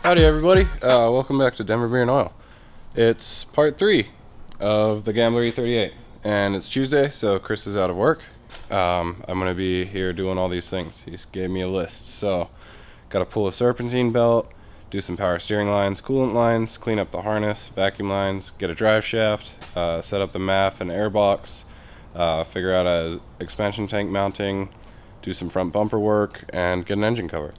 Howdy everybody, welcome back to Denver Beer and Oil. It's part 3 of the Gambler E38 and it's Tuesday, so Chris is out of work. I'm going to be here doing all these things. He gave me a list, so got to pull a serpentine belt, do some power steering lines, coolant lines, clean up the harness, vacuum lines, get a drive shaft, set up the MAF and air box, figure out a expansion tank mounting, do some front bumper work, and get an engine cover.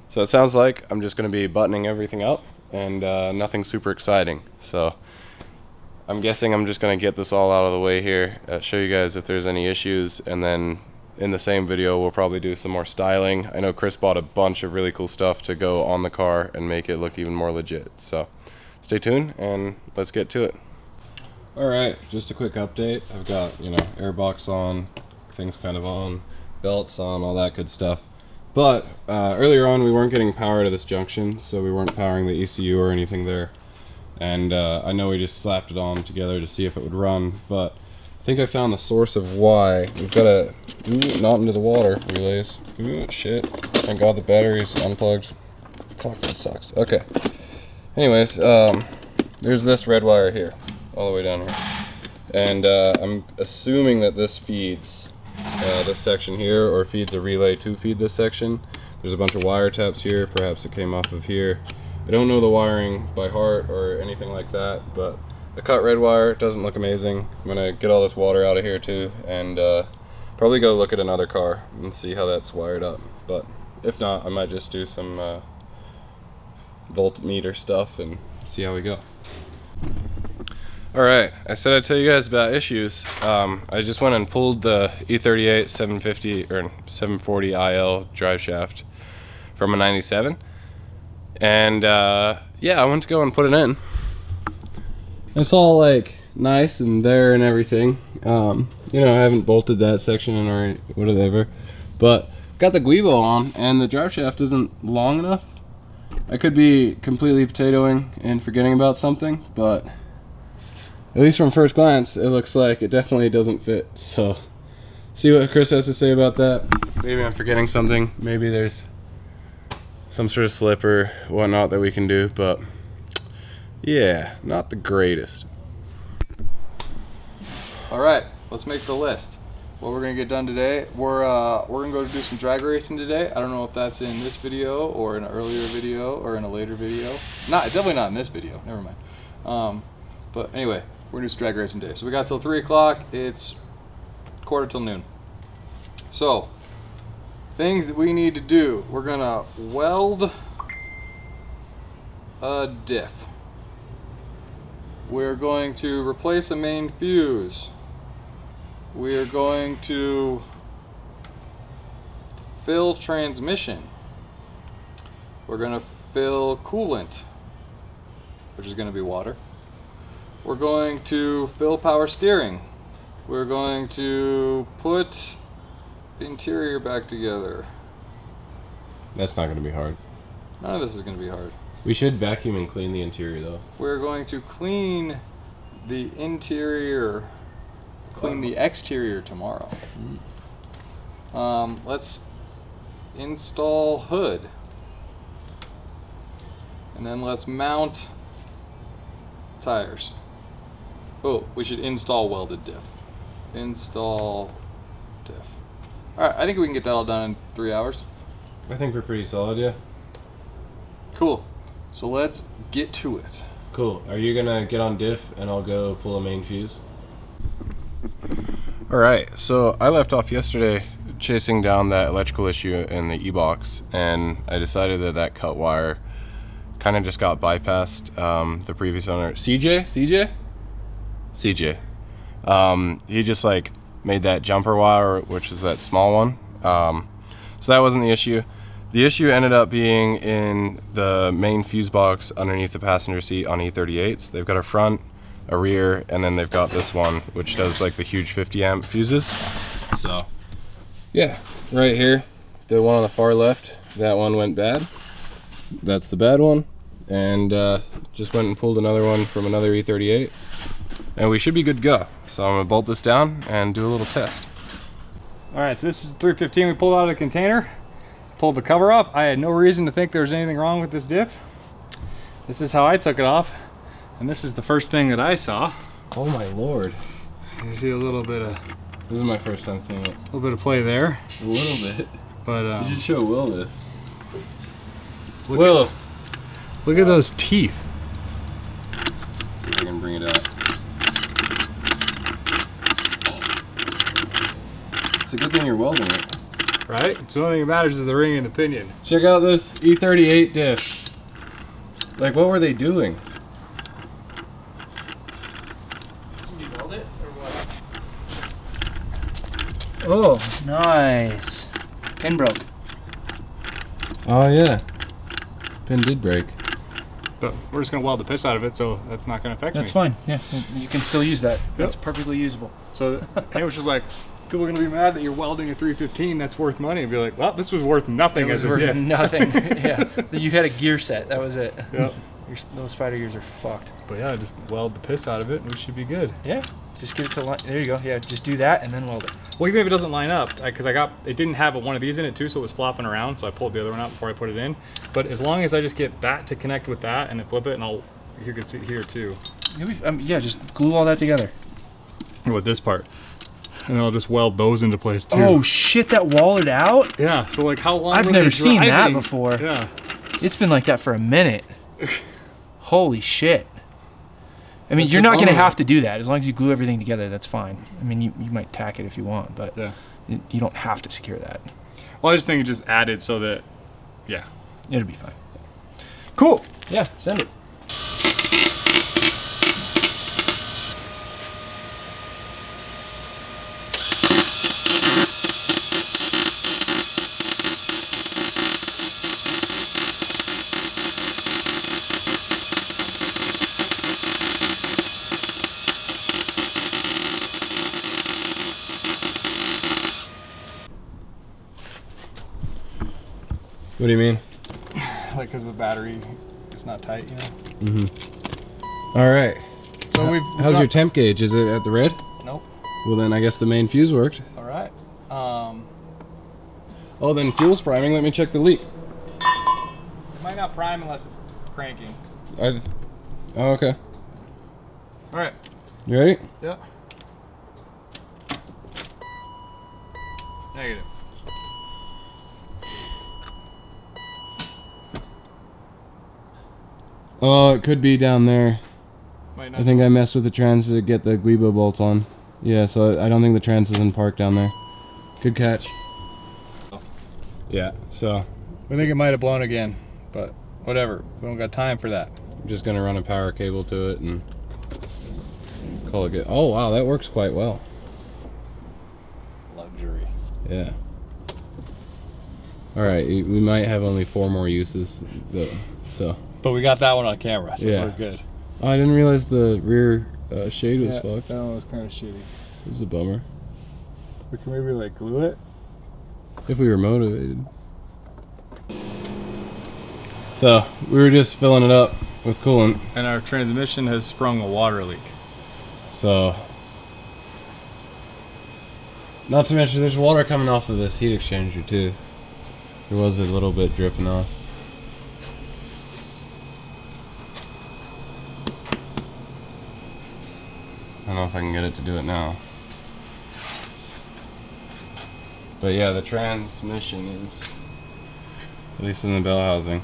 So it sounds like I'm just going to be buttoning everything up and nothing super exciting. So I'm guessing I'm just going to get this all out of the way here, show you guys if there's any issues, and then in the same video we'll probably do some more styling. I know Chris bought a bunch of really cool stuff to go on the car and make it look even more legit. So stay tuned and let's get to it. Alright, just a quick update. I've got, airbox on, things kind of on, belts on, all that good stuff. But earlier on we weren't getting power to this junction, so we weren't powering the ECU or anything there. And I know we just slapped it on together to see if it would run, but I think I found the source of why. We've got a not into the water relays. Ooh, shit. Thank God the battery's unplugged. Fuck, that sucks. Okay. Anyways, there's this red wire here, all the way down here. And I'm assuming that this feeds this section here, or feeds a relay to feed this section. There's a bunch of wire taps here, perhaps it came off of here. I don't know the wiring by heart or anything like that, but the cut red wire doesn't look amazing. I'm gonna get all this water out of here too, and probably go look at another car and see how that's wired up. But if not, I might just do some voltmeter stuff and see how we go. Alright, I said I'd tell you guys about issues. I just went and pulled the E38 750 or 740 IL drive shaft from a 97. And yeah, I went to go and put it in. It's all like nice and there and everything. I haven't bolted that section in or whatever. But got the guibo on and the drive shaft isn't long enough. I could be completely potatoing and forgetting about something, but at least from first glance, it looks like it definitely doesn't fit. So, see what Chris has to say about that. Maybe I'm forgetting something. Maybe there's some sort of slip or whatnot that we can do. But, yeah, not the greatest. Alright, let's make the list. What we're going to get done today, we're going to go do some drag racing today. I don't know if that's in this video or in an earlier video or in a later video. Definitely not in this video. Never mind. But anyway, we're going to do drag racing day. So we got till 3 o'clock. It's quarter till noon. So, things that we need to do. We're going to weld a diff. We're going to replace a main fuse. We are going to fill transmission. We're going to fill coolant, which is going to be water. We're going to fill power steering. We're going to put the interior back together. That's not going to be hard. None of this is going to be hard. We should vacuum and clean the interior though. We're going to clean the interior, clean the exterior tomorrow. Let's install hood. And then let's mount tires. Oh, we should install welded diff. Install diff. Alright, I think we can get that all done in 3 hours. I think we're pretty solid, yeah. Cool. So let's get to it. Cool. Are you gonna get on diff and I'll go pull a main fuse? Alright, so I left off yesterday chasing down that electrical issue in the E-box, and I decided that that cut wire kind of just got bypassed. The previous owner, CJ, he just like made that jumper wire, which is that small one. So that wasn't the issue. The issue ended up being in the main fuse box underneath the passenger seat on E38s. They've got a front, a rear, and then they've got this one, which does like the huge 50 amp fuses. So yeah, right here, the one on the far left, that one went bad. That's the bad one. And just went and pulled another one from another E38. And we should be good to go. So I'm gonna bolt this down and do a little test. All right, so this is 315 we pulled out of the container, pulled the cover off. I had no reason to think there was anything wrong with this diff. This is how I took it off, and this is the first thing that I saw. Oh my lord. You see a little bit of. This is my first time seeing it. A little bit of play there. A little bit. But you should show Will this. Look at those teeth. See if I can bring it out. It's a good thing you're welding it. Right? So the only thing that matters is the ring and the pinion. Check out this E38 dish. Like, what were they doing? Did you weld it or what? Oh, nice. Pin broke. Oh yeah. Pin did break. But we're just gonna weld the piss out of it, so that's not gonna affect me. That's fine. Yeah, you can still use that. That's perfectly usable. So it was just like, people are gonna be mad that you're welding a 315 that's worth money, and be like, well, this was worth nothing. It was as a worth diff. nothing. Yeah, you had a gear set. That was it. Yep. Those spider gears are fucked. But yeah, just weld the piss out of it, and we should be good. Yeah, just get it to line. There you go. Yeah, just do that and then weld it. Well, even if it doesn't line up, because it didn't have one of these in it too, so it was flopping around, so I pulled the other one out before I put it in. But as long as I just get that to connect with that and then flip it, and you can see here too. Yeah, just glue all that together. With this part. And I'll just weld those into place too. Oh shit, that wallered out? Yeah, so like how long I've were never they seen that driving? before. Yeah. It's been like that for a minute. Holy shit. I mean, That's you're not going to bummer. have to do that. As long as you glue everything together, that's fine. I mean, you might tack it if you want, but Yeah. you don't have to secure that. Well, I just think it just added so that, yeah. It'll be fine. Cool. Yeah, send it. What do you mean? Like, because the battery is not tight, you know? Mm-hmm. All right. So How's your temp gauge? Is it at the red? Nope. Well, then I guess the main fuse worked. All right. Oh, then fuel's priming. Let me check the leak. It might not prime unless it's cranking. Oh, okay. All right. You ready? Yeah. Negative. Oh, it could be down there. Might not. I think I messed with the trans to get the Guibo bolts on. Yeah, so I don't think the trans is in park down there. Good catch. Yeah, so We think it might have blown again, but whatever. We don't got time for that. I'm just gonna run a power cable to it and call it good. Oh wow, that works quite well. Luxury. Yeah. All right, we might have only 4 more uses though, so. But we got that one on camera, so Yeah. we're good. Oh, I didn't realize the rear shade was fucked. That one was kind of shitty. This is a bummer. We can maybe like glue it. If we were motivated. So, we were just filling it up with coolant. And our transmission has sprung a water leak. So, not to mention there's water coming off of this heat exchanger too. There was a little bit dripping off. I don't know if I can get it to do it now. But yeah, the transmission is, at least in the bell housing.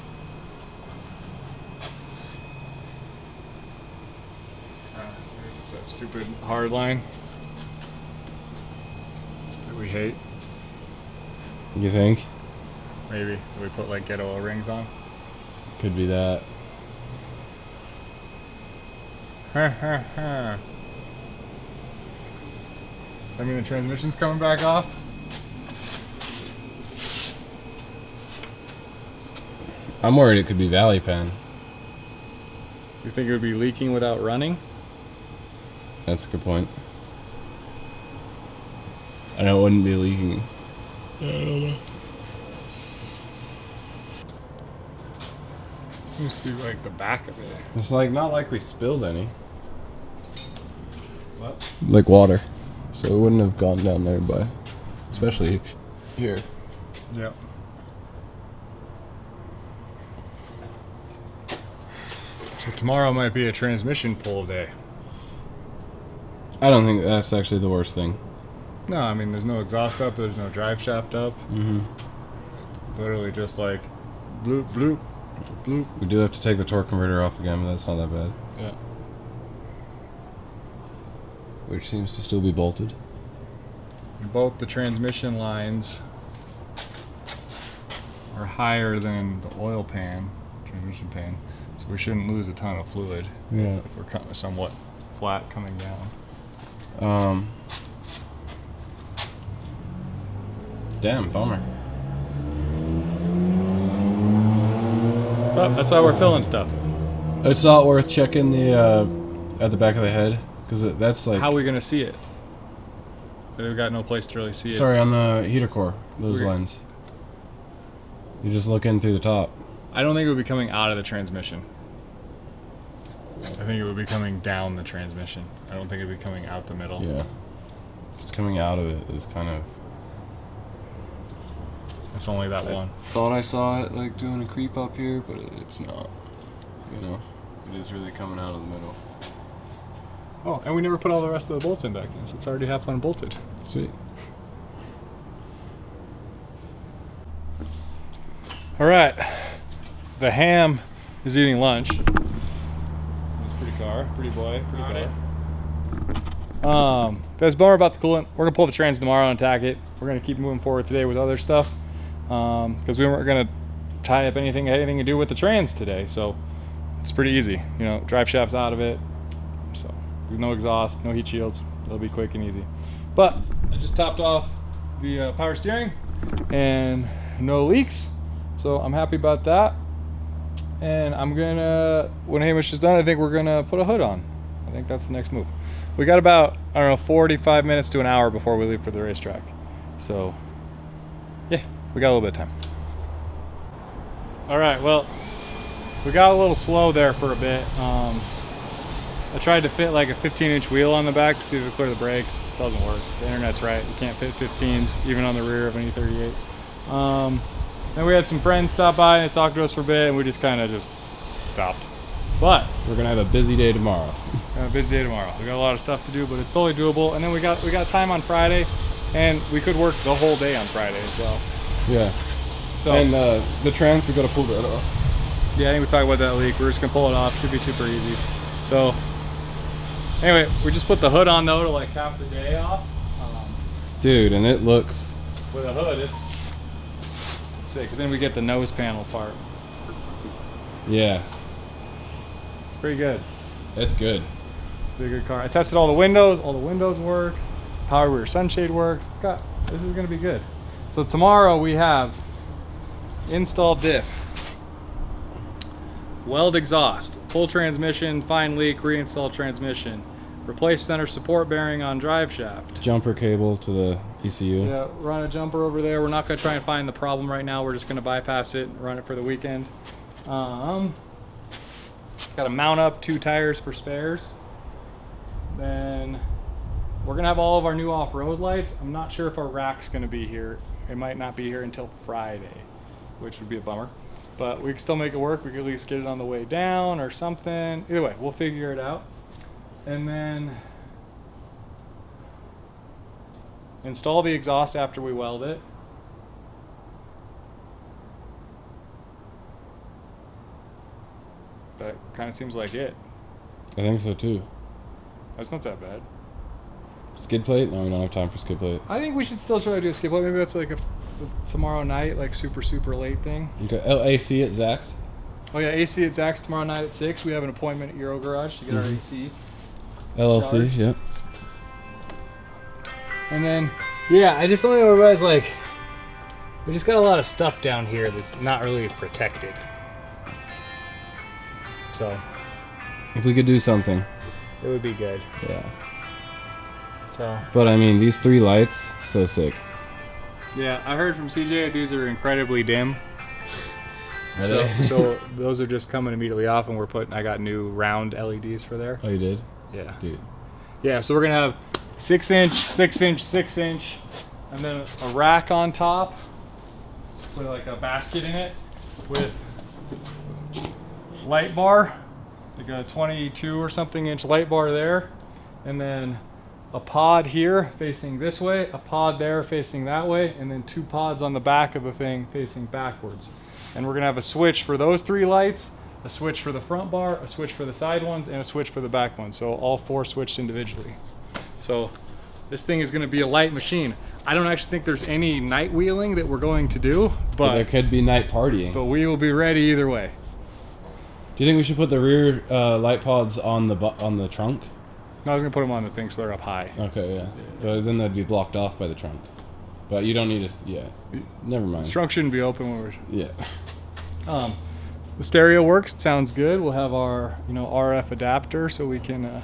It's that stupid hard line that we hate. You think? Maybe we put like ghetto O-rings on. Could be that. I mean, the transmission's coming back off. I'm worried it could be Valley Pen. You think it would be leaking without running? That's a good point. I know it wouldn't be leaking. I don't know. Seems to be like the back of it. It's like not like we spilled any. What? Like water. So it wouldn't have gone down there by, especially here. Yeah. So tomorrow might be a transmission pull day. I don't think that's actually the worst thing. No, I mean there's no exhaust up, there's no drive shaft up. Mm-hmm. It's literally just like bloop bloop bloop. We do have to take the torque converter off again, but that's not that bad. Yeah. Which seems to still be bolted. Both the transmission lines are higher than the oil pan, transmission pan, so we shouldn't lose a ton of fluid Yeah. if we're somewhat flat coming down. Damn, bummer. But that's why we're filling stuff. It's not worth checking the at the back of the head, because that's like. How are we gonna see it? We've got no place to really see it. Sorry, on the heater core, those lines. You're just looking through the top. I don't think it would be coming out of the transmission. I think it would be coming down the transmission. I don't think it would be coming out the middle. Yeah. Just coming out of it is kind of. It's only that one. Thought I saw it like doing a creep up here, but it's not. You know, it is really coming out of the middle. Oh, and we never put all the rest of the bolts in back in, so it's already half unbolted. Sweet. All right, the ham is eating lunch. It's pretty car, pretty boy, pretty car. That's bummer about the coolant. We're gonna pull the trans tomorrow and attack it. We're gonna keep moving forward today with other stuff, because we weren't gonna tie up anything to do with the trans today. So it's pretty easy. You know, drive shafts out of it. So there's no exhaust, no heat shields. It'll be quick and easy. But I just topped off the power steering and no leaks. So I'm happy about that. And I'm gonna, when Hamish is done, I think we're gonna put a hood on. I think that's the next move. We got about, I don't know, 45 minutes to an hour before we leave for the racetrack. So yeah, we got a little bit of time. All right, well, we got a little slow there for a bit. I tried to fit like a 15-inch wheel on the back to see if it would clear the brakes. It doesn't work. The internet's right. You can't fit 15s even on the rear of an E38. Then we had some friends stop by and talk to us for a bit, and we just kind of just stopped. But We're gonna have a busy day tomorrow. a busy day tomorrow. We got a lot of stuff to do, but it's totally doable. And then we got time on Friday, and we could work the whole day on Friday as well. Yeah. So And the trans, we gotta pull that off. yeah, I think we talked about that leak. We're just gonna pull it off. Should be super easy. So anyway, we just put the hood on though to like cap the day off. Dude, and it looks. With a hood, it's sick. Cause then we get the nose panel part. Yeah. Pretty good. It's good. Pretty good car. I tested all the windows. All the windows work. Power rear sunshade works. This is gonna be good. So tomorrow we have install diff, weld exhaust, pull transmission, find leak, reinstall transmission, replace center support bearing on drive shaft. Jumper cable to the ECU. Yeah, run a jumper over there. We're not going to try and find the problem right now. We're just going to bypass it and run it for the weekend. Got to mount up 2 tires for spares. Then we're going to have all of our new off-road lights. I'm not sure if our rack's going to be here. It might not be here until Friday, which would be a bummer. But we can still make it work. We can at least get it on the way down or something. Either way, we'll figure it out. And then install the exhaust after we weld it. That kind of seems like it. I think so too. That's not that bad. Skid plate? No, we don't have time for skid plate. I think we should still try to do a skip plate. Maybe that's like a tomorrow night, like super late thing. Okay. AC at Zach's. Oh yeah, AC at Zach's tomorrow night at 6. We have an appointment at Euro Garage to get our AC. LLC, Charged. yep. And then, yeah, I just don't know everybody's like, we just got a lot of stuff down here that's not really protected. So If we could do something. it would be good. Yeah. So But I mean, these 3 lights, so sick. yeah, I heard from CJ these are incredibly dim. Are they? So those are just coming immediately off, and I got new round LEDs for there. Oh, you did? Yeah. Dude. Yeah, so we're gonna have 6-inch, 6-inch, 6-inch, and then a rack on top with like a basket in it with light bar like a 22 or something inch light bar there, and then a pod here facing this way, a pod there facing that way, and then 2 pods on the back of the thing facing backwards. And we're gonna have a switch for those 3 lights, a switch for the front bar, a switch for the side ones, and a switch for the back ones. So all 4 switched individually. So this thing is gonna be a light machine. I don't actually think there's any night wheeling that we're going to do, but there could be night partying. But we will be ready either way. Do you think we should put the rear light pods on the trunk? No, I was gonna put them on the thing so they're up high. Okay, yeah. But then they'd be blocked off by the trunk. But you don't need to. Yeah. Never mind. The trunk shouldn't be open when we're. Yeah. The stereo works. It sounds good. We'll have our RF adapter so we can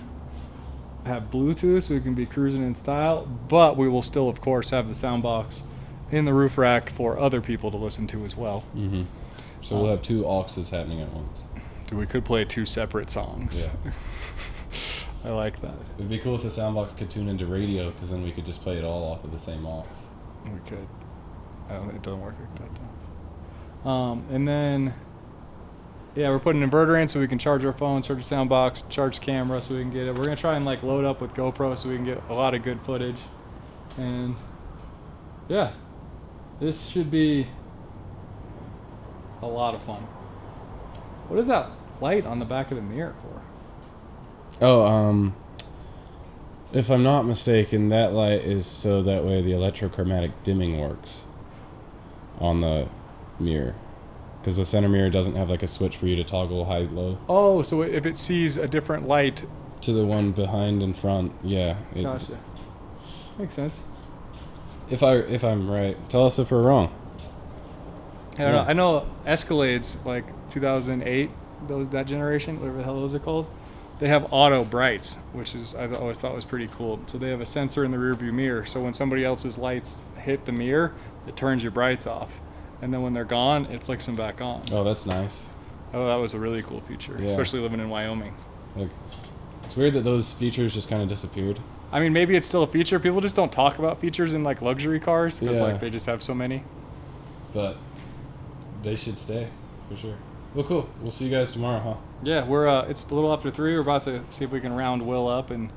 have Bluetooth so we can be cruising in style. But we will still, of course, have the sound box in the roof rack for other people to listen to as well. Mm-hmm. So we'll have 2 auxes happening at once. We could play 2 separate songs. Yeah. I like that. It'd be cool if the sound box could tune into radio, because then we could just play it all off of the same aux. We could. It doesn't work like that though. And then, yeah, we're putting an inverter in so we can charge our phone, charge the sound box, charge camera so we can get it. We're gonna try and like load up with GoPro so we can get a lot of good footage. And yeah, this should be a lot of fun. What is that light on the back of the mirror for? Oh, if I'm not mistaken, that light is so that way the electrochromatic dimming works on the mirror. Because the center mirror doesn't have like a switch for you to toggle high, low. Oh, so if it sees a different light. To the one behind and front, yeah. Gotcha. Makes sense. If I'm right, tell us if we're wrong. I don't know. I know Escalades, like 2008, that generation, whatever the hell those are called. They have auto brights, which is I always thought was pretty cool. So they have a sensor in the rearview mirror. So when somebody else's lights hit the mirror, it turns your brights off, and then when they're gone, it flicks them back on. Oh, that's nice. Oh, that was a really cool feature, yeah. Especially living in Wyoming. Like, it's weird that those features just kind of disappeared. I mean, maybe it's still a feature. People just don't talk about features in like luxury cars because like they just have so many. But they should stay for sure. Well, cool. We'll see you guys tomorrow, huh? Yeah, we're it's a little after 3. We're about to see if we can round Will up, and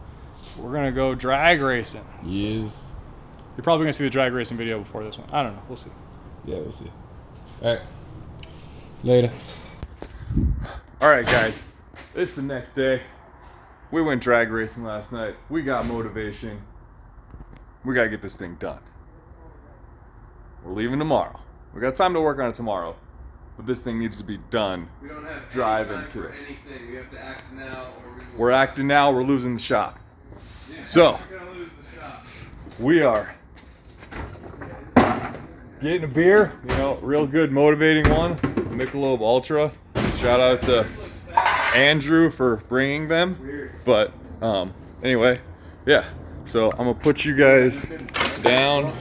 we're gonna go drag racing. Yes. So you're probably gonna see the drag racing video before this one. I don't know. We'll see. Yeah, we'll see. All right. Later. All right, guys. It's the next day. We went drag racing last night. We got motivation. We gotta get this thing done. We're leaving tomorrow. We got time to work on it tomorrow. But this thing needs to be done. We don't have driving any time to for it. anything. We have to act now, or we will. We're acting now. We're losing the shop. So We're gonna lose the shop. we are getting a beer. Real good, motivating one. Michelob Ultra. Shout out to Andrew for bringing them. But anyway, yeah. So I'm gonna put you guys down.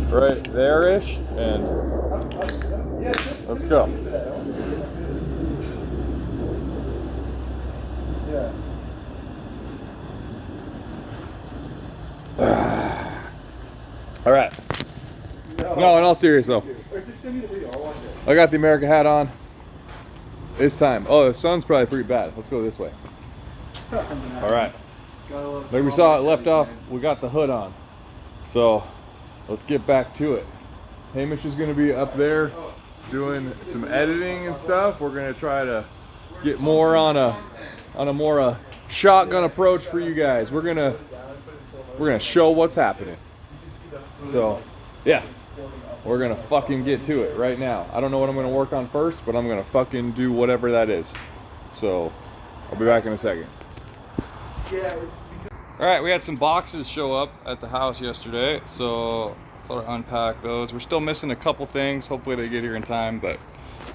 Right there-ish, and let's go. All right. No, in all seriousness though. I got the America hat on. It's time. Oh, the sun's probably pretty bad. Let's go this way. All right. Like we saw it left off, we got the hood on. So let's get back to it. Hamish is going to be up there doing some editing and stuff. We're going to try to get more on a more shotgun approach for you guys. We're gonna show what's happening. So yeah, we're gonna fucking get to it right now. I don't know what I'm gonna work on first, but I'm gonna fucking do whatever that is. So I'll be back in a second. All right, we had some boxes show up at the house yesterday, so I thought I'd unpack those. We're still missing a couple things. Hopefully they get here in time, but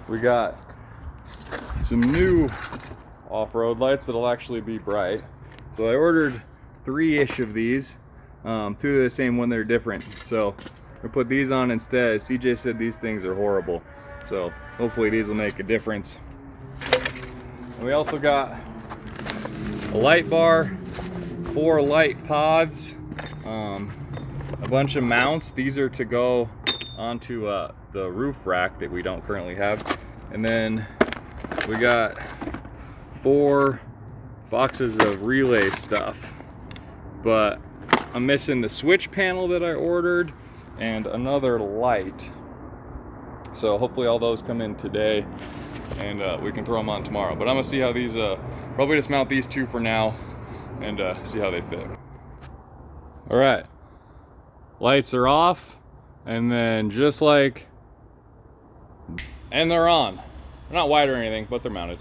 we got some new off-road lights that'll actually be bright. So I ordered 3-ish of these. 2 of the same one, they're different. So I put these on instead. CJ said these things are horrible. So hopefully these will make a difference. And we also got a light bar, 4 light pods, a bunch of mounts. These are to go onto the roof rack that we don't currently have. And then we got 4 boxes of relay stuff, but I'm missing the switch panel that I ordered and another light. So hopefully all those come in today and we can throw them on tomorrow. But I'm gonna see how these, probably just mount these 2 for now and see how they fit. All right, lights are off, and then just like, and they're on. They're not wide or anything, but they're mounted.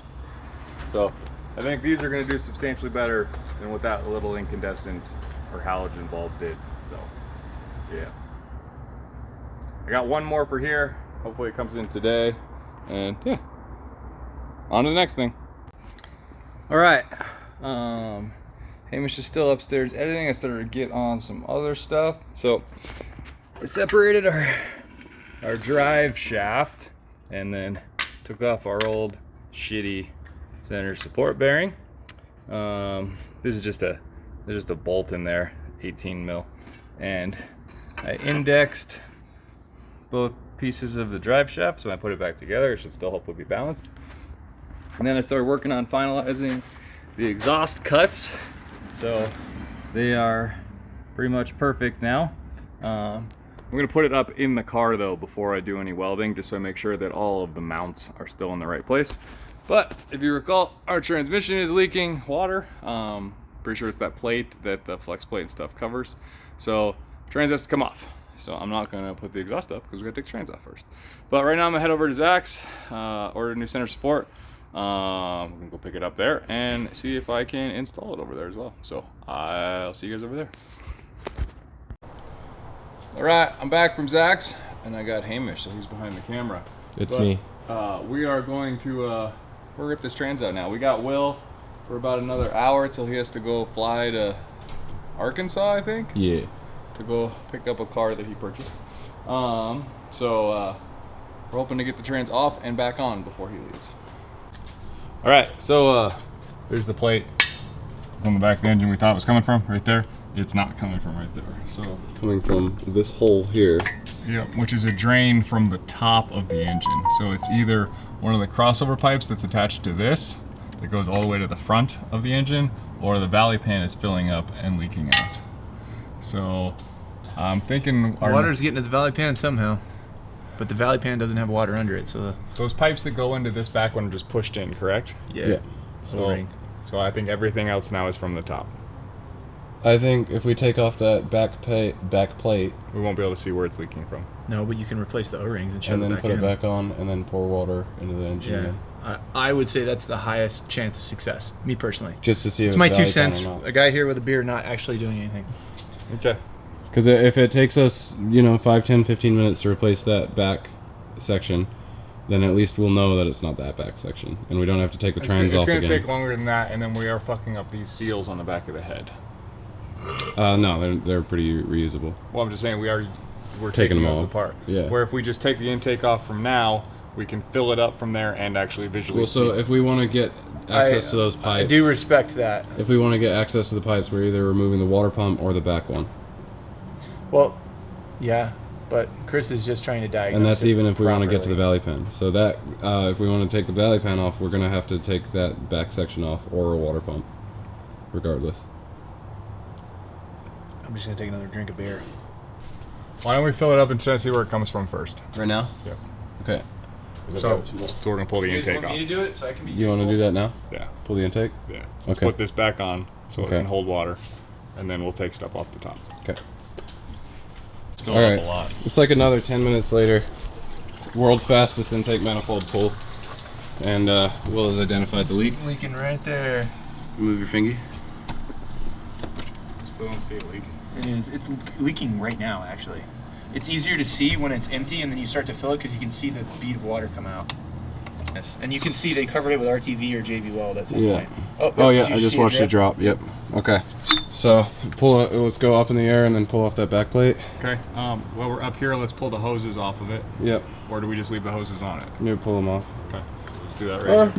So I think these are gonna do substantially better than what that little incandescent or halogen bulb did. So yeah, I got 1 more for here. Hopefully it comes in today, and yeah, on to the next thing. All right, Hamish is still upstairs editing. I started to get on some other stuff. So I separated our drive shaft and then took off our old shitty center support bearing. This is just a bolt in there, 18 mil, and I indexed both pieces of the drive shaft, so when I put it back together, it should still hopefully be balanced. And then I started working on finalizing the exhaust cuts, so they are pretty much perfect now. I'm gonna put it up in the car though before I do any welding, just so I make sure that all of the mounts are still in the right place. But if you recall, our transmission is leaking water. Pretty sure it's that plate that the flex plate and stuff covers. So trans has to come off. So I'm not gonna put the exhaust up because we gotta take the trans off first. But right now I'm gonna head over to Zach's, order a new center support. I'm gonna go pick it up there and see if I can install it over there as well. So I'll see you guys over there. All right, I'm back from Zach's and I got Hamish, so he's behind the camera. It's me. We are going to we'll rip this trans out now. We got Will for about another hour till he has to go fly to Arkansas, I think. Yeah. To go pick up a car that he purchased. So we're hoping to get the trans off and back on before he leaves. All right, so there's the plate. It's on the back of the engine we thought it was coming from, right there. It's not coming from right there. So Coming from this hole here. yeah, which is a drain from the top of the engine. So it's either one of the crossover pipes that's attached to this that goes all the way to the front of the engine, or the valley pan is filling up and leaking out. So I'm thinking Water's getting to the valley pan somehow, but the valley pan doesn't have water under it, so those pipes that go into this back one are just pushed in, correct? yeah. So I think everything else now is from the top. I think if we take off that back plate We won't be able to see where it's leaking from. No, but you can replace the O-rings and shove and it then back put in. it back on and then pour water into the engine Yeah. again. I would say that's the highest chance of success, me personally. Just to see It's if my it's 2 valley pan cents. or not. A guy here with a beer not actually doing anything. Okay. Because if it takes us, 5, 10, 15 minutes to replace that back section, then at least we'll know that it's not that back section, and we don't have to take the trans off It's again. gonna take longer than that, and then we are fucking up these seals on the back of the head. No, they're pretty reusable. Well, I'm just saying we're Taking taking them those off. apart. Yeah. Where if we just take the intake off from now, we can fill it up from there and actually visually Well, so see. if we want to get access to those pipes, I do respect that. if we want to get access to the pipes, we're either removing the water pump or the back one, Well, yeah, but Chris is just trying to diagnose and that's it even if we want to get to the properly. valley pan. So that if we want to take the valley pan off, we're gonna have to take that back section off or a water pump, regardless. I'm just gonna take another drink of beer. Why don't we fill it up and try to see where it comes from first? Right now? Yeah. Okay. So we're gonna pull the intake off. do it so I can be You want to do that now? Yeah. Pull the intake? Yeah. So let's Okay. put this back on so Okay. it can hold water, and then we'll take stuff off the top. Okay. It's All filling right. up a lot. It's like another 10 minutes later. World's fastest intake manifold pull. And Will has identified the leak. Leaking right there. Move your fingy. Still don't see it leaking. It is. It's leaking right now, actually. It's easier to see when it's empty, and then you start to fill it because you can see the bead of water come out. Yes, and you can see they covered it with RTV or JB Weld at some Yeah. point. Oh oops, yeah, you I just see watched it drip? drop. Yep. Okay. So let's go up in the air and then pull off that back plate. Okay. While we're up here, let's pull the hoses off of it, Yep. or do we just leave the hoses on it? Maybe pull them off. Okay. Let's do that right here.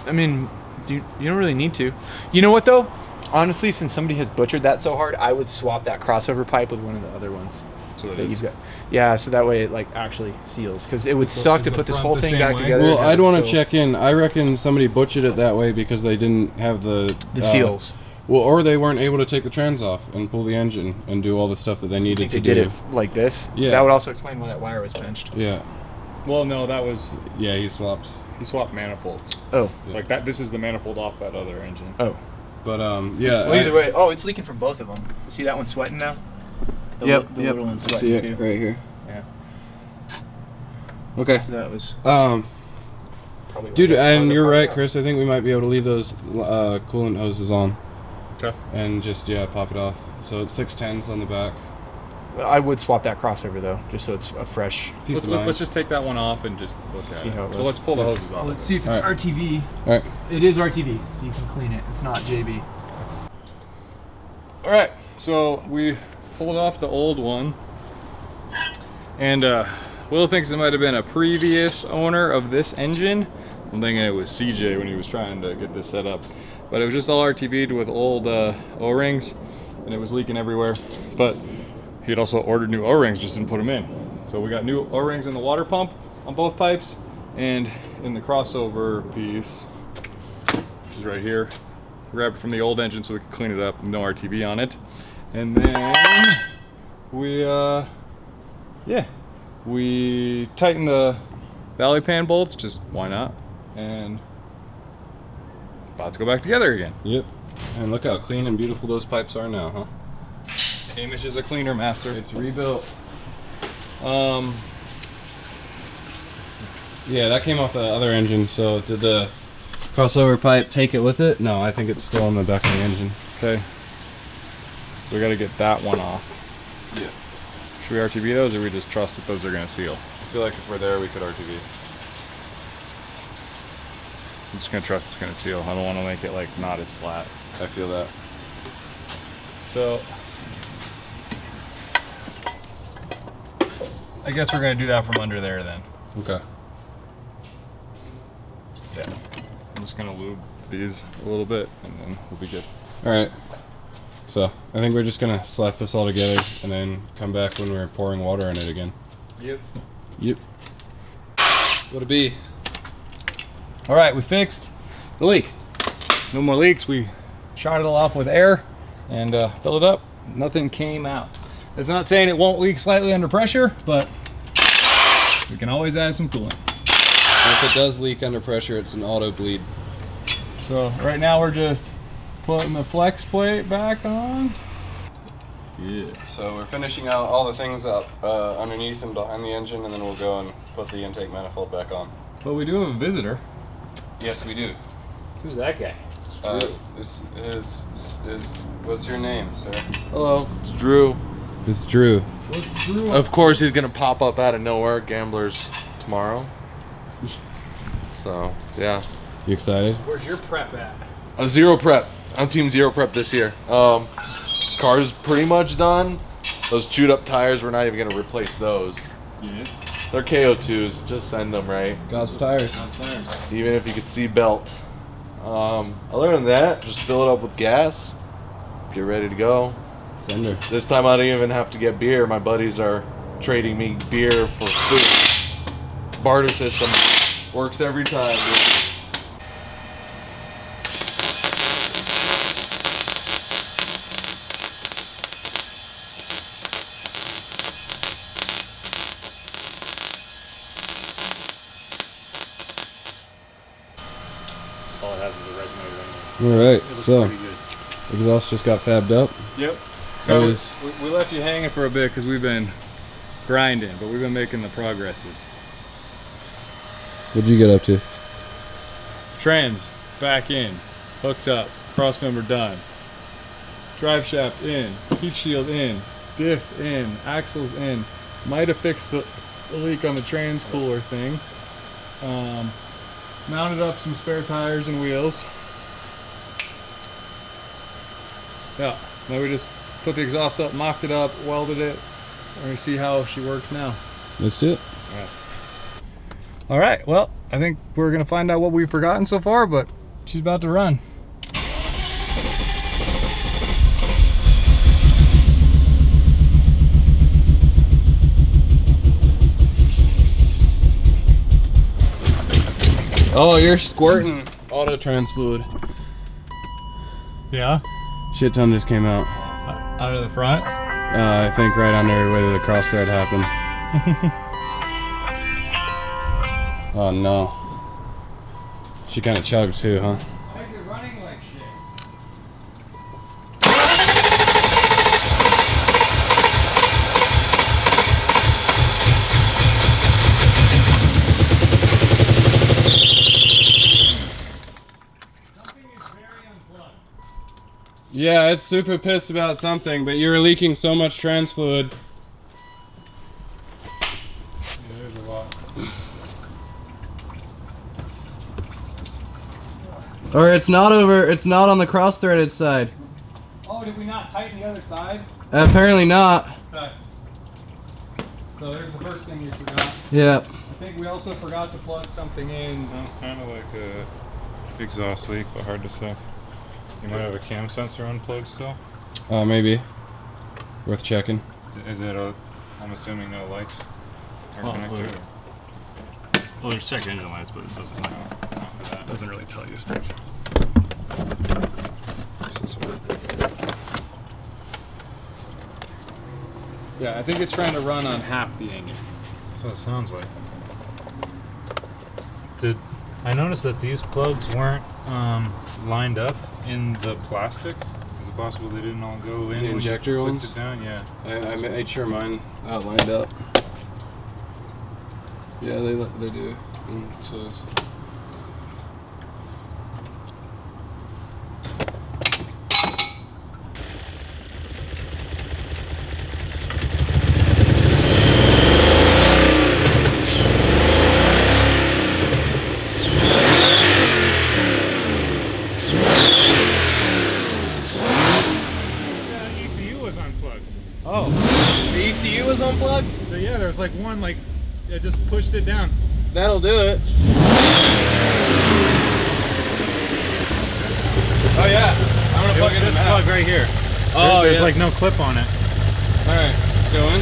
I mean, you don't really need to. You know what though? Honestly, since somebody has butchered that so hard, I would swap that crossover pipe with one of the other ones. So that that it's- you've got. Yeah, so that way it like actually seals, because it would Is the- suck is to the put this front whole the thing same back way? together. Well, and have I'd it want to still- check in. I reckon somebody butchered it that way because they didn't have the seals. Well, or they weren't able to take the trans off and pull the engine and do all the stuff that they So you needed think to they do. did it like this? Yeah. That would also explain why that wire was pinched. Yeah, Well, no, that was yeah, he swapped. he swapped manifolds. Oh. Yeah. Like that. This is the manifold off that other engine. Oh. But yeah. Well, either way. Oh, it's leaking from both of them. See that one sweating now? The little one's I see sweating it too. right here. Yeah. Okay. So that was probably. Dude, why they and wanted to you're part right, out. Chris. I think we might be able to leave those coolant hoses on Okay. and just pop it off. So it's 610s on the back. Well, I would swap that crossover though, just so it's a fresh. Piece Let's, of mind. let's just take that one off and just look See at how it. it So looks. let's pull the hoses off. Let's see if it's All right. RTV. All right. It is RTV, so you can clean it. It's not JB. All right, so we pulled off the old one, and Will thinks it might have been a previous owner of this engine. I'm thinking it was CJ when he was trying to get this set up, but it was just all RTV'd with old O-rings, and it was leaking everywhere. But he'd also ordered new O-rings, just didn't put them in. So we got new O-rings in the water pump on both pipes, and in the crossover piece, which is right here. Grab it from the old engine so we could clean it up, no RTV on it. And then we tighten the valley pan bolts, just why not? And about to go back together again. Yep. And look how clean and beautiful those pipes are now, huh? Hamish is a cleaner master. It's rebuilt. Yeah, that came off the other engine. So did the crossover pipe take it with it? No, I think it's still on the back of the engine. Okay. So we gotta get that one off. Yeah. Should we RTV those, or we just trust that those are gonna seal? I feel like if we're there, we could RTV. I'm just gonna trust it's gonna seal. I don't wanna make it like not as flat. I feel that. So I guess we're gonna do that from under there then. Okay. Yeah. I'm just gonna lube these a little bit and then we'll be good. All right. So I think we're just gonna slap this all together and then come back when we're pouring water in it again. Yep. Yep. What'd it be? All right, we fixed the leak. No more leaks. We shot it all off with air and filled it up. Nothing came out. It's not saying it won't leak slightly under pressure, but we can always add some coolant. If it does leak under pressure, it's an auto bleed. So right now we're just putting the flex plate back on. Yeah. So we're finishing out all the things up underneath and behind the engine, and then we'll go and put the intake manifold back on. But we do have a visitor. Yes, we do. Who's that guy? What's your name, sir? Hello, it's Drew. It's Drew. What's Drew? Of course, he's gonna pop up out of nowhere, Gamblers tomorrow. So, yeah. You excited? Where's your prep at? Zero prep. I'm team zero prep this year. Car's pretty much done. Those chewed up tires, we're not even gonna replace those. Yeah. They're KO2s. Just send them, right? God's tires. Even if you could see belt. Other than that, just fill it up with gas. Get ready to go. Sender. This time I don't even have to get beer. My buddies are trading me beer for food. Barter system works every time, dude. All it has is a resonator. All right. It looks So pretty good. exhaust just got fabbed up. Yep. So So we left you hanging for a bit because we've been grinding, but we've been making the progresses. What'd you get up to? Trans back in, hooked up, cross member done. Drive shaft in, heat shield in, diff in, axles in. Might have fixed the leak on the trans cooler thing. Mounted up some spare tires and wheels. Yeah, now we just put the exhaust up, mocked it up, welded it. We're gonna see how she works now. Let's do it. All right, well, I think we're gonna find out what we've forgotten so far, but she's about to run. Oh, you're squirting auto trans fluid. Yeah? Shit ton just came out. Out of the front? I think right under where the cross thread happened. Oh no. She kind of chugged too, huh? Why is it running like shit? Yeah, it's super pissed about something, but you're leaking so much trans fluid. Yeah, there's a lot. Or it's not on the cross threaded side. Oh, did we not tighten the other side? Apparently not. Okay. So there's the first thing you forgot. Yep. I think we also forgot to plug something in. Sounds kind of like a exhaust leak, but hard to say. You might have a cam sensor unplugged still. Maybe. Worth checking. Is it I'm assuming no lights are connected. Well, there's check engine lights, but it doesn't, Not for that. doesn't really tell you stuff. This is what Yeah, I think it's trying to run on half the engine. That's what it sounds like. I noticed that these plugs weren't lined up in the plastic? Is it possible they didn't all go in? The injector when you ones? clicked it down? Yeah. I made sure mine lined up. Yeah, they do. So Oh, the ECU was unplugged? Yeah, there was like one, like, it just pushed it down. that'll do it. Oh yeah, I'm gonna plug in this plug right here. Oh, There's yeah. like no clip on it. All right, go in.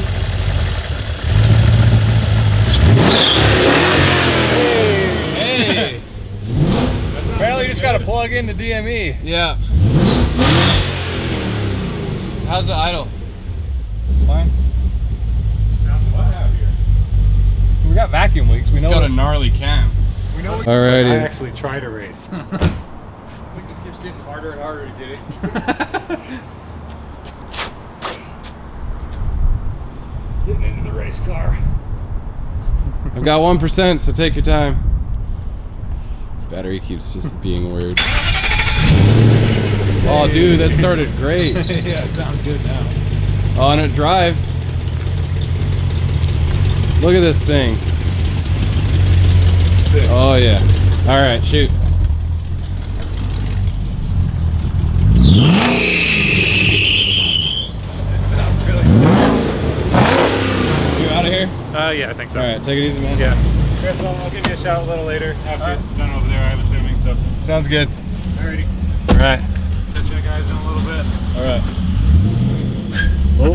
Hey. Apparently you just gotta plug in the DME. Yeah. How's the idle? Fine. We got vacuum leaks. We know Got a gnarly cam. we know. I Alrighty. actually tried a race. This thing just keeps getting harder and harder to get into. Getting into the race car. I've got 1%, so take your time. Battery keeps just being weird. Oh, dude, that started great. Yeah, it sounds good now. Oh, and it drives. Look at this thing. Oh, yeah. All right, shoot. Sounds really You out of here? Yeah, I think so. All right, take it easy, man. Yeah. Chris, I'll give you a shout a little later after it's done over there, I'm assuming. So, sounds good. alrighty. All right. Catch you guys in a little bit. All right. Oh.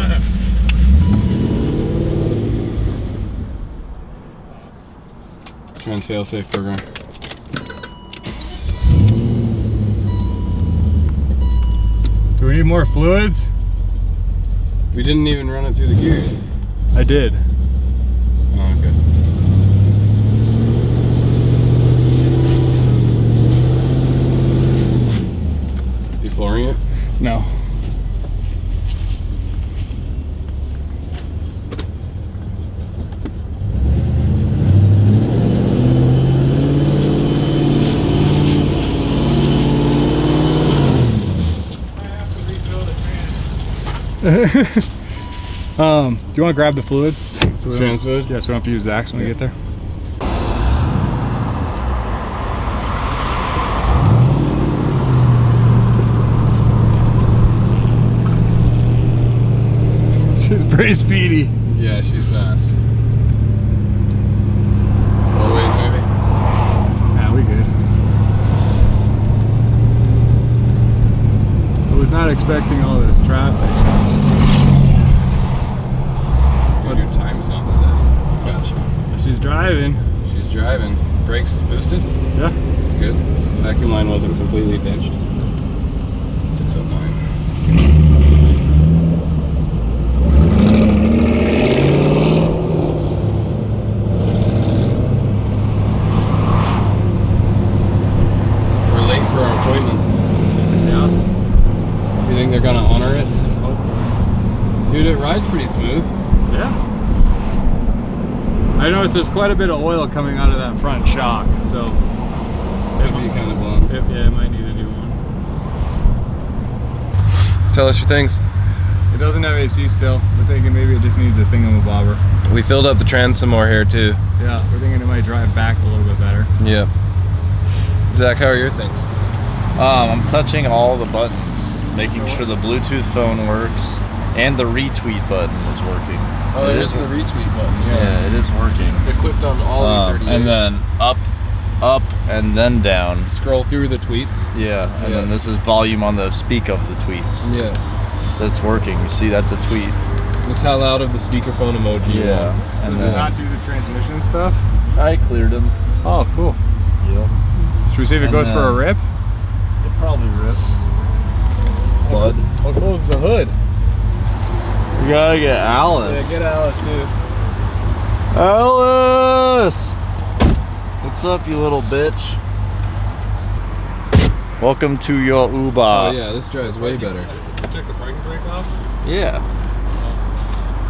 Trans fail-safe program. Do we need more fluids? We didn't even run it through the gears. I did. Oh, okay. You flooring it? No. Do you want to grab the fluid? So we Trans fluid? Yeah, so we don't have to use Zach's when we get there. She's pretty speedy. Yeah, she's fast. 4 ways, maybe? Yeah, we good. I was not expecting all this traffic. Dude, your time's not set. Gotcha. She's driving. She's driving. brakes boosted? Yeah. That's good. So the vacuum line wasn't completely pinched. 609. We're late for our appointment. Yeah. Do you think they're gonna honor it? Dude, it rides pretty smooth. Yeah. I noticed there's quite a bit of oil coming out of that front shock, so Could be kind of blown. yeah, it might need a new one. Tell us your things. It doesn't have AC still. We're thinking maybe it just needs a thingamabobber. We filled up the trans some more here too. Yeah, we're thinking it might drive back a little bit better. Yeah. Zach, how are your things? I'm touching all the buttons, making sure the Bluetooth phone works, and the retweet button is working. Oh, It there's is- the retweet button. Yeah, it is working. Equipped on all E38s. And then up, and then down. scroll through the tweets. Yeah, and Yeah. then this is volume on the speak of the tweets. Yeah. That's working. You see, that's a tweet. It's how loud of the speakerphone emoji. you want. And Does it then not do the transmission stuff? I cleared them. Oh, cool. Yep. Should we see if it And goes for a then- rip? It probably rips. Bud. I'll close the hood. You gotta get Alice. Yeah, get Alice, dude. Alice! What's up, you little bitch? Welcome to your Uber. Oh yeah, this drives way better. Took the parking brake off? Yeah.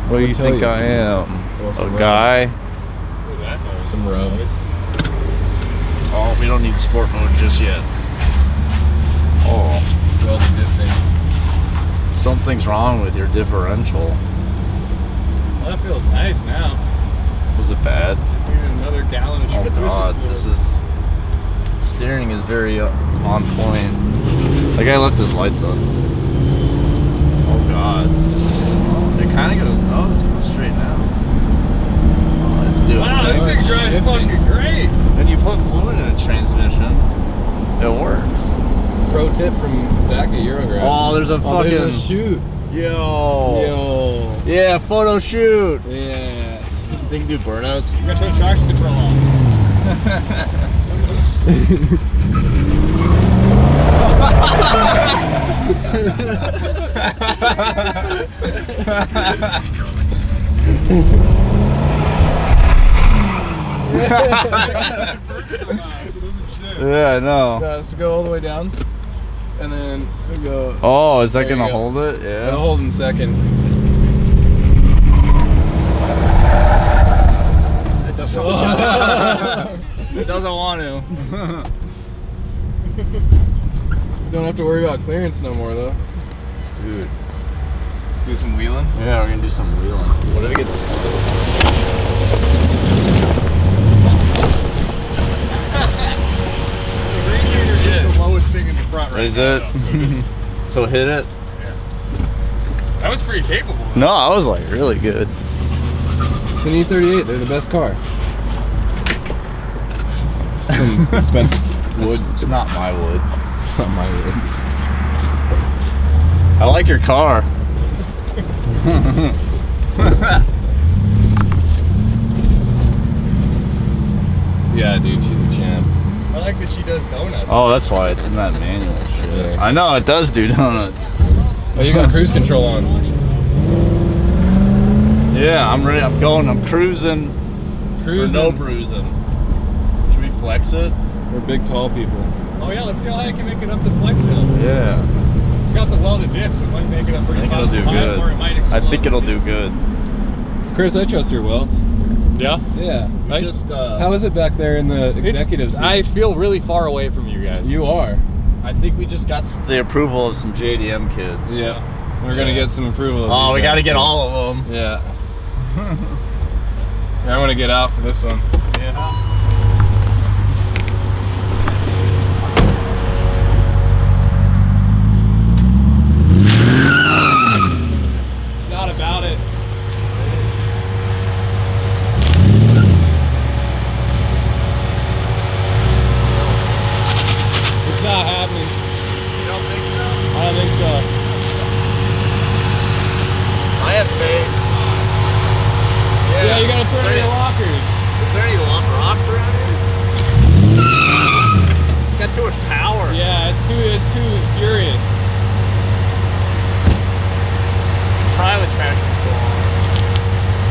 What do you tell think you? I am? Well, A some guy? What was that noise? Some rub. Oh, we don't need sport mode just yet. Oh, All the dip things. something's wrong with your differential. Well, that feels nice now. Was it bad? Just need another gallon of Oh transmission god, fluid. this is... Steering is very on point. The guy left his lights on. Oh god. It kind of goes... Oh, it's going straight now. Oh, it's doing Wow, this things. thing drives fucking great. When you put fluid in a transmission, it works. Pro tip from Zach a year ago. Oh, there's a Oh, fucking... there's a shoot. Yo. Yo. Yeah, photo shoot. Yeah. Does this thing do burnouts? You gotta turn traction control on. Yeah, I know. So go all the way down, and then we go. Oh, is that There you gonna go. hold it? Yeah. It'll hold in second. It doesn't. It doesn't want to. Don't have to worry about clearance no more though. Dude. Do some wheeling. Yeah, we're gonna do some wheeling. What if it gets? It's the lowest thing in the front right Is now, it? though, so just- So hit it. that was pretty capable. Though. No, I was like really good. It's an E38. They're the best car. Some expensive wood. It's not my wood. It's not my wood. I like your car. Yeah, dude, she's a champ. I like that she does donuts. Oh, that's why it's in that manual shit. Yeah. I know it does do donuts. Oh, you got cruise control on. Yeah, I'm ready. I'm going. I'm cruising. Cruising. For no bruising. Should we flex it? We're big, tall people. Oh yeah, let's see how high I can make it up the flex hill. Yeah. It's got the welded dips, so it might make it up I pretty think it'll do high, good. or it might explode. I think it'll do good. Chris, I trust your welds. Yeah. Yeah. I- Just How is it back there in the executive seat? I feel really far away from you guys. You are. I think we just got the approval of some JDM kids. Yeah. We're gonna get some approval. Of Oh, these we guys, got to get too. all of them. Yeah. I want to get out for this one. Yeah. It's not about it. It's not happening. You don't think so? I don't think so. I have faith. Yeah, you gotta turn on your lockers. Is there any rocks try with traction control on.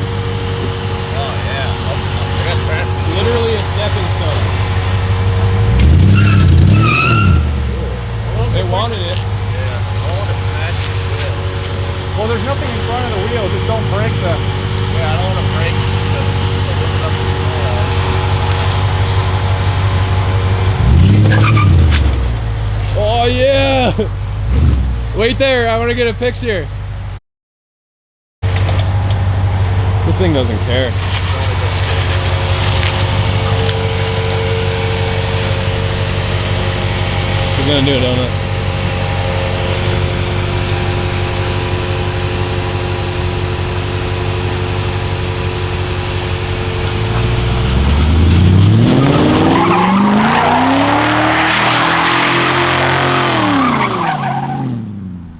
Oh yeah. Oh, I got traction. Literally a stepping stone. They wanted it. Yeah. I don't want to smash this wheel. Well, there's nothing in front of the wheel. Just don't break the. Yeah, I don't want to break the Oh yeah! Wait there, I want to get a picture. This thing doesn't care. We're gonna do a donut.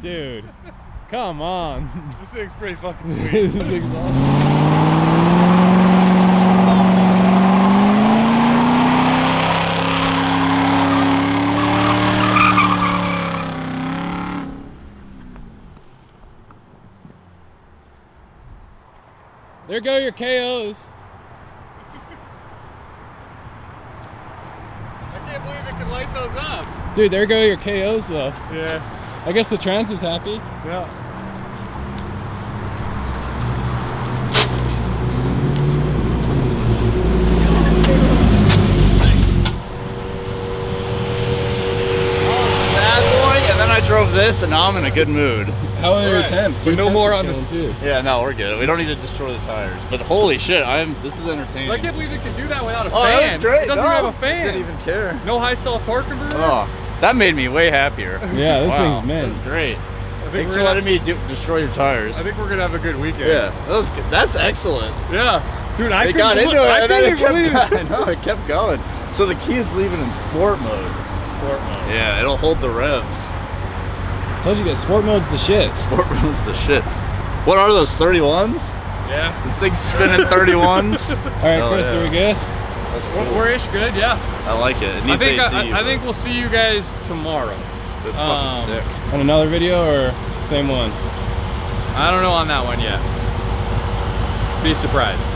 Dude, come on. This thing's pretty fucking This sweet. thing's awesome. There go your KOs. I can't believe it can light those up. Dude, there go your KOs though. Yeah. I guess the trans is happy. Yeah. Sad boy, and then I drove this, and now I'm in a good mood. How are your Right. temps? But Your no temps more are on the- chilling, too. Yeah, no, we're good. We don't need to destroy the tires. But holy shit, this is entertaining. I can't believe it can do that without a Oh, fan. that's great. It doesn't No, even have a I fan. didn't even care. No high stall torque converter. Oh, that made me way happier. Yeah, this wow, thing's man. This is great. I think Thanks we're for gonna, letting me destroy your tires. I think we're gonna have a good weekend. Yeah, that was good. That's excellent. Yeah. Dude, I They couldn't got believe- into it, I and then couldn't it kept believe it. going. I know, it kept going. So the key is leaving in sport mode. Sport mode. Yeah, it'll hold the revs. Told you guys, sport mode's the shit. Sport mode's the shit. What are those, 31s? Yeah. This thing's spinning 31s. All right, Oh, Chris, yeah. are we good? That's cool. We're ish good, yeah. I like it. It I needs think AC. I think we'll see you guys tomorrow. That's fucking sick. On another video or same one? I don't know on that one yet. Be surprised.